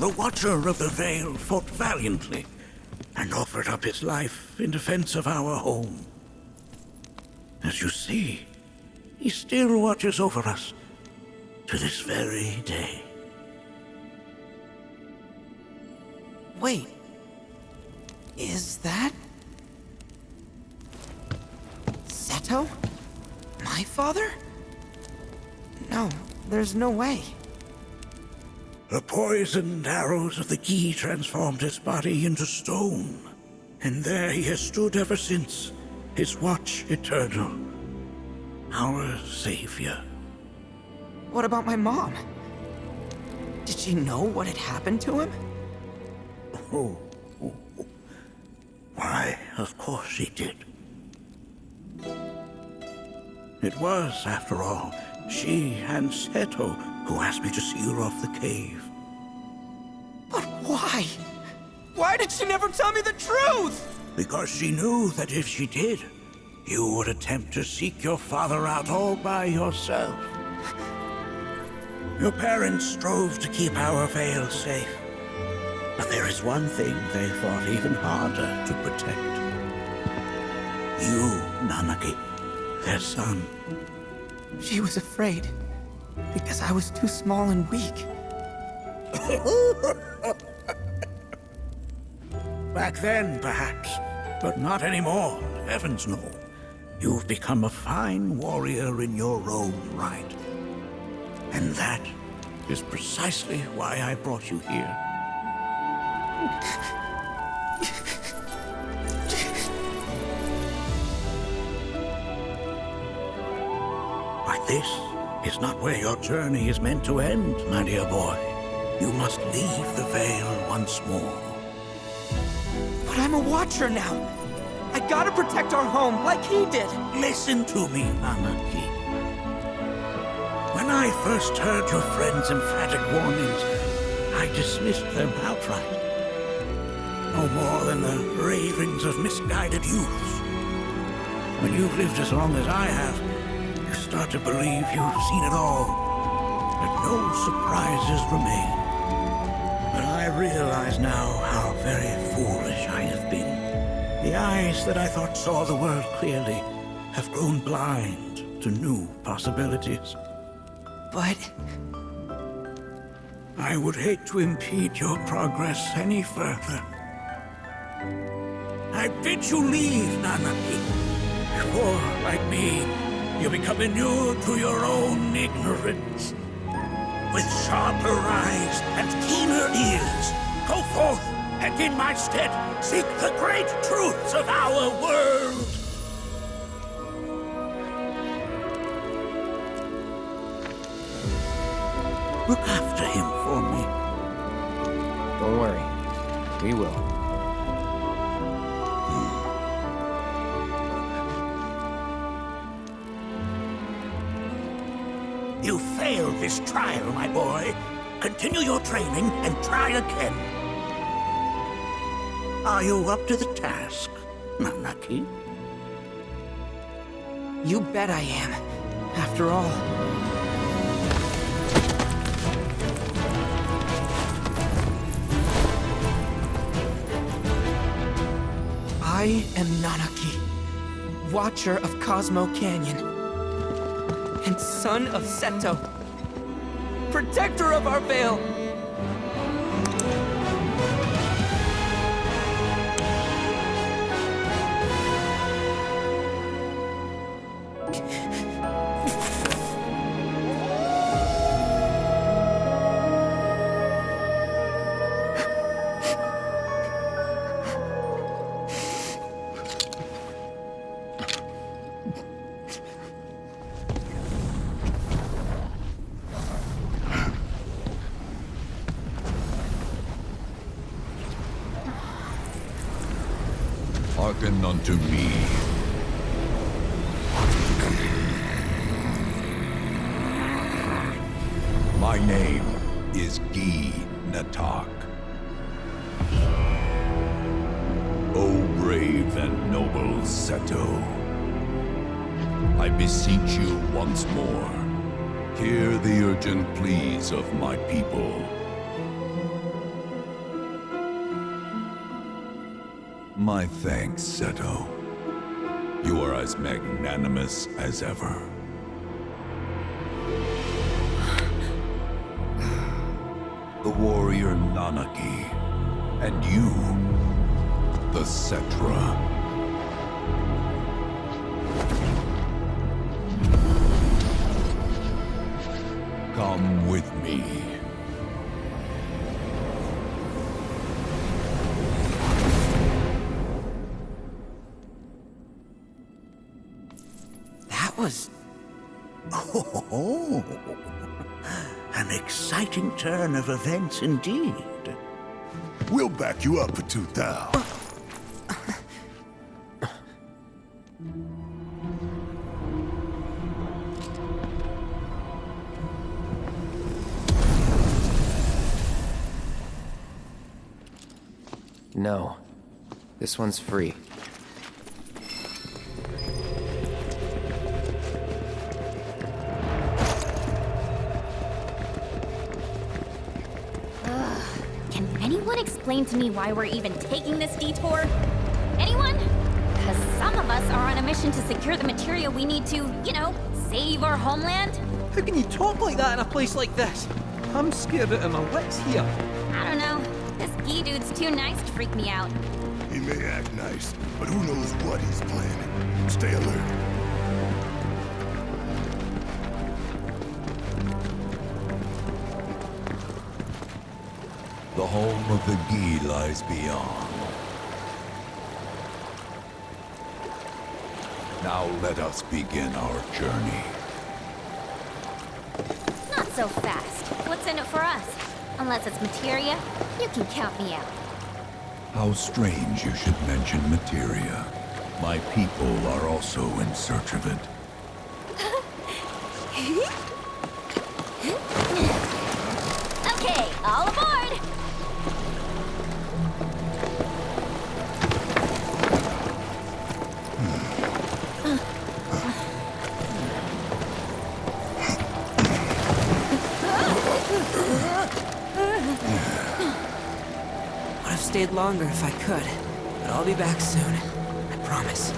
the Watcher of the Vale fought valiantly and offered up his life in defense of our home. As you see, he still watches over us to this very day. Wait. Is that... Seto? My father? No, there's no way. The poisoned arrows of the Gi transformed his body into stone, and there he has stood ever since, his watch eternal, our savior. What about my mom? Did she know what had happened to him? Oh. Why, of course she did. It was, after all, she and Seto who asked me to seal off the cave. But why? Why did she never tell me the truth? Because she knew that if she did, you would attempt to seek your father out all by yourself. Your parents strove to keep our Vale safe. But there is one thing they fought even harder to protect. You, Nanaki, their son. She was afraid, because I was too small and weak. Back then, perhaps, but not anymore, heavens no. You've become a fine warrior in your own right. And that is precisely why I brought you here. But this is not where your journey is meant to end, my dear boy. You must leave the Vale once more. But I'm a Watcher now. I gotta protect our home like he did. Listen to me, Nanaki. When I first heard your friend's emphatic warnings, I dismissed them outright. No more than the ravings of misguided youths. When you've lived as long as I have, you start to believe you've seen it all, that no surprises remain. But I realize now how very foolish I have been. The eyes that I thought saw the world clearly have grown blind to new possibilities. But... I would hate to impede your progress any further. I bid you leave, Nanaki, before, like me, you become inured to your own ignorance. With sharper eyes and keener ears, go forth and in my stead seek the great truths of our world. Look after him for me. Don't worry. We will. You failed this trial, my boy. Continue your training and try again. Are you up to the task, Nanaki? you bet I am. After all... I am Nanaki, Watcher of Cosmo Canyon, and son of Seto, protector of our Vale. Hearken unto me. My name is Gi Natak. O brave and noble Seto, I beseech you once more, hear the urgent pleas of my people. My thanks, Seto. You are as magnanimous as ever. The warrior Nanaki, and you, the Cetra. Come with me. That was... Oh, an exciting turn of events indeed. We'll back you up for 2,000. No. This one's free. Can anyone explain to me why we're even taking this detour? Anyone? Because some of us are on a mission to secure the material we need to, save our homeland. How can you talk like that in a place like this? I'm scared out of my wits here. I don't know. This Guy dude's too nice to freak me out. He may act nice, but who knows what he's planning. Stay alert. The home of the Guy lies beyond. Now let us begin our journey. Not so fast. What's in it for us? Unless it's materia, you can count me out. How strange you should mention materia. My people are also in search of it. Okay, all aboard! Would have stayed longer if I could, but I'll be back soon. I promise.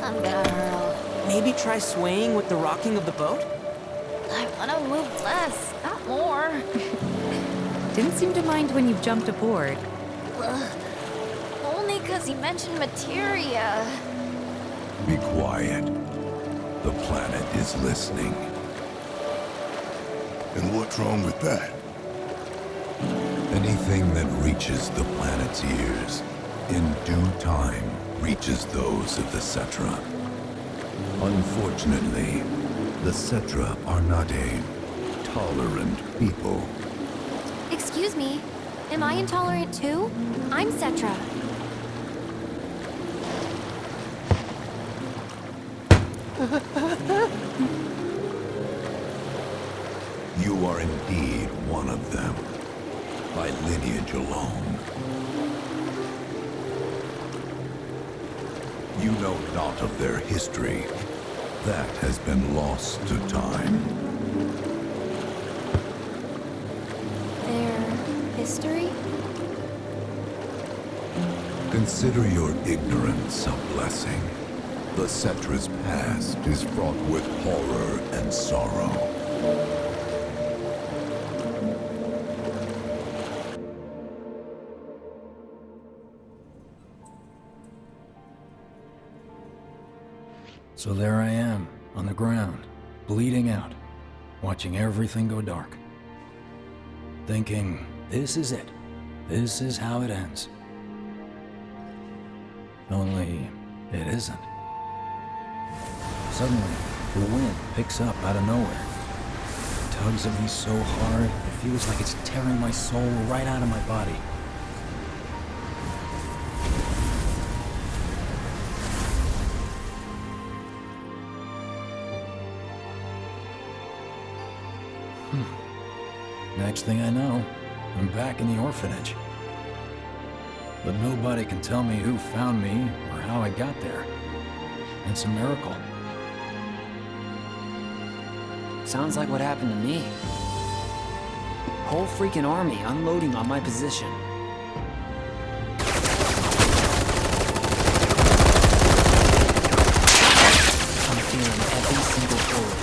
I'm gonna hurl. Maybe try swaying with the rocking of the boat? I wanna move less, not more. Didn't seem to mind when you jumped aboard. Only 'cause he mentioned materia. Be quiet. The planet is listening. And what's wrong with that? Anything that reaches the planet's ears, in due time, reaches those of the Cetra. Unfortunately, the Cetra are not a tolerant people. Excuse me, am I intolerant too? I'm Cetra. You are indeed one of them, by lineage alone. You know not of their history. That has been lost to time. Their history? Consider your ignorance a blessing. The Cetra's past is fraught with horror and sorrow. So there I am, on the ground, bleeding out, watching everything go dark. Thinking, this is it. This is how it ends. Only, it isn't. Suddenly, the wind picks up out of nowhere. It tugs at me so hard, it feels like it's tearing my soul right out of my body. Next thing I know, I'm back in the orphanage. But nobody can tell me who found me or how I got there. It's a miracle. Sounds like what happened to me. Whole freaking army unloading on my position. I'm feeling every single bullet.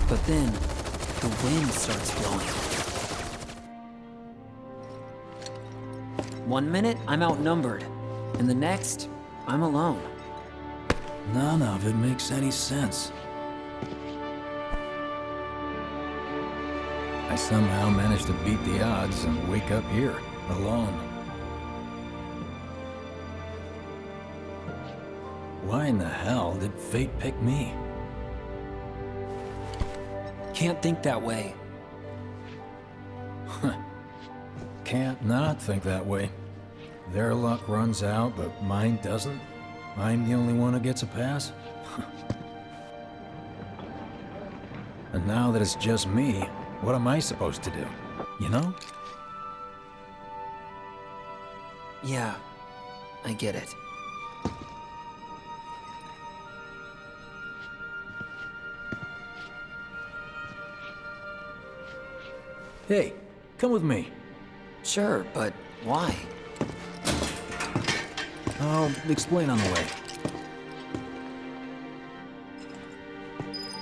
But then, the wind starts blowing. 1 minute, I'm outnumbered. And the next, I'm alone. None of it makes any sense. I somehow managed to beat the odds and wake up here, alone. Why in the hell did fate pick me? Can't think that way. Can't not think that way. Their luck runs out, but mine doesn't. I'm the only one who gets a pass. And now that it's just me, what am I supposed to do? You know? Yeah, I get it. Hey, come with me. Sure, but why? I'll explain on the way.